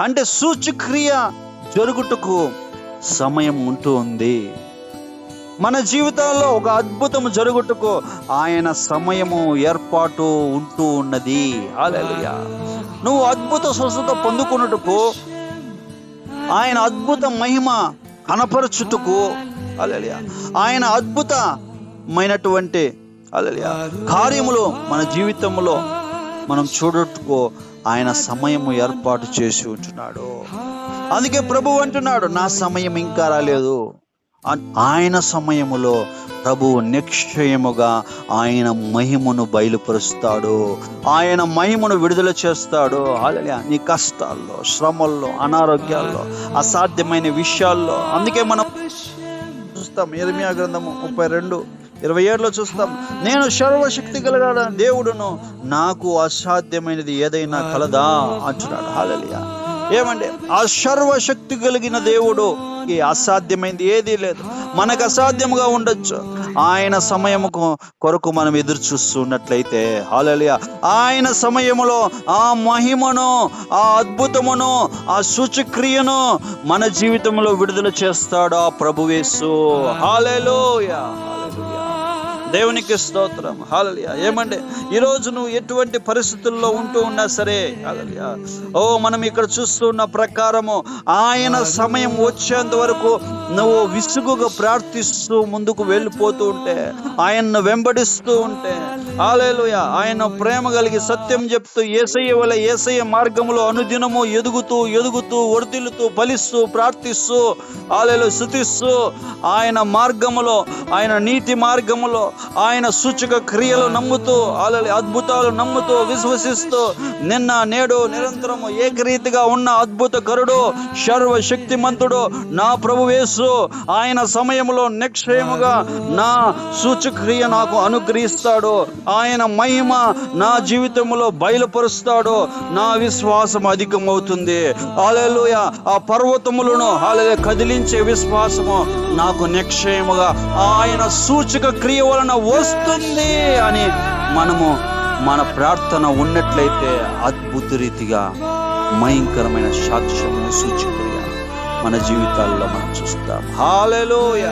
అంటే సూచక్రియ జరుగుటకు సమయం ఉంటూ ఉంది. మన జీవితాల్లో ఒక అద్భుతం జరుగుటకు ఆయన సమయము ఏర్పాటు ఉంటూ ఉన్నది. హల్లెలూయా. నువ్వు అద్భుత స్వస్థత పొందుకున్నట్టుకు, ఆయన అద్భుత మహిమ కనపరచుటకు, హల్లెలూయా, ఆయన అద్భుతమైనటువంటి హల్లెలూయా కార్యములు మన జీవితంలో మనం చూడటకు ఆయన సమయము ఏర్పాటు చేసి ఉంటున్నాడు. అందుకే ప్రభువు అంటున్నాడు, నా సమయం ఇంకా రాలేదు. ఆయన సమయములో ప్రభువు నిశ్చయముగా ఆయన మహిమను బయలుపరుస్తాడు, ఆయన మహిమను విడుదల చేస్తాడు. హల్లెలూయా. నీ కష్టాల్లో, శ్రమల్లో, అనారోగ్యాల్లో, అసాధ్యమైన విషయాల్లో. అందుకే మనం చూస్తాం యెరెమీయా గ్రంథము 32:27 చూస్తాం, నేను సర్వశక్తి గల దేవుడును, నాకు అసాధ్యమైనది ఏదైనా కలదా అంటున్నాడు. హల్లెలూయా. ఏమండి, ఆ సర్వశక్తి కలిగిన దేవుడు అసాధ్యమైంది ఏదీ లేదు. మనకు అసాధ్యముగా ఉండొచ్చు, ఆయన సమయము కొరకు మనం ఎదురు చూస్తున్నట్లయితే, హల్లెలూయా, ఆయన సమయములో ఆ మహిమను, ఆ అద్భుతమును, ఆ సూచక్రియను మన జీవితంలో విడుదల చేస్తాడు ఆ ప్రభువేసు. హల్లెలూయా. దేవునికి స్తోత్రం. హల్లెలూయా. ఏమంటే ఈరోజు నువ్వు ఎటువంటి పరిస్థితుల్లో ఉంటూ ఉన్నా సరే, హల్లెలూయా, మనం ఇక్కడ చూస్తున్న ప్రకారము ఆయన సమయం వచ్చేంత వరకు నువ్వు విసుగుగా ప్రార్థిస్తూ ముందుకు వెళ్ళిపోతూ ఉంటే, ఆయన్ను వెంబడిస్తూ ఉంటే, హల్లెలూయా, ఆయన ప్రేమ కలిగి సత్యం చెప్తూ యేసయ్య వలె యేసయ్య మార్గములో అనుదినము ఎదుగుతూ వర్ధిల్లుతూ ఫలిస్తూ ప్రార్థిస్తూ, హల్లెలూయా, స్తుతిస్తూ, ఆయన మార్గములో, ఆయన నీతి మార్గములో, ఆయన సూచక క్రియలు నమ్ముతూ, హల్లెలూయా, అద్భుతాలు నమ్ముతూ విశ్వసిస్తూ, నిన్న నేడు నిరంతరము ఏకరీతిగా ఉన్న అద్భుతకరుడు, సర్వశక్తిమంతుడు నా ప్రభువేసు ఆయన సమయంలో నిశ్చయముగా నా సూచక్రియ నాకు అనుగ్రహిస్తాడు. ఆయన మహిమ నా జీవితంలో బయలుపరుస్తాడు. నా విశ్వాసం అధికమవుతుంది. హల్లెలూయా. ఆ పర్వతములను హల్లెలూయా కదిలించే విశ్వాసము నాకు నిశ్చయముగా ఆయన సూచక క్రియ వలన వస్తుంది అని మనము మన ప్రార్థన ఉన్నట్లయితే అద్భుత రీతిగా భయంకరమైన సాక్ష్యము, సూచక్రియ మన జీవితాల్లో మనం చూస్తాం. హల్లెలూయా.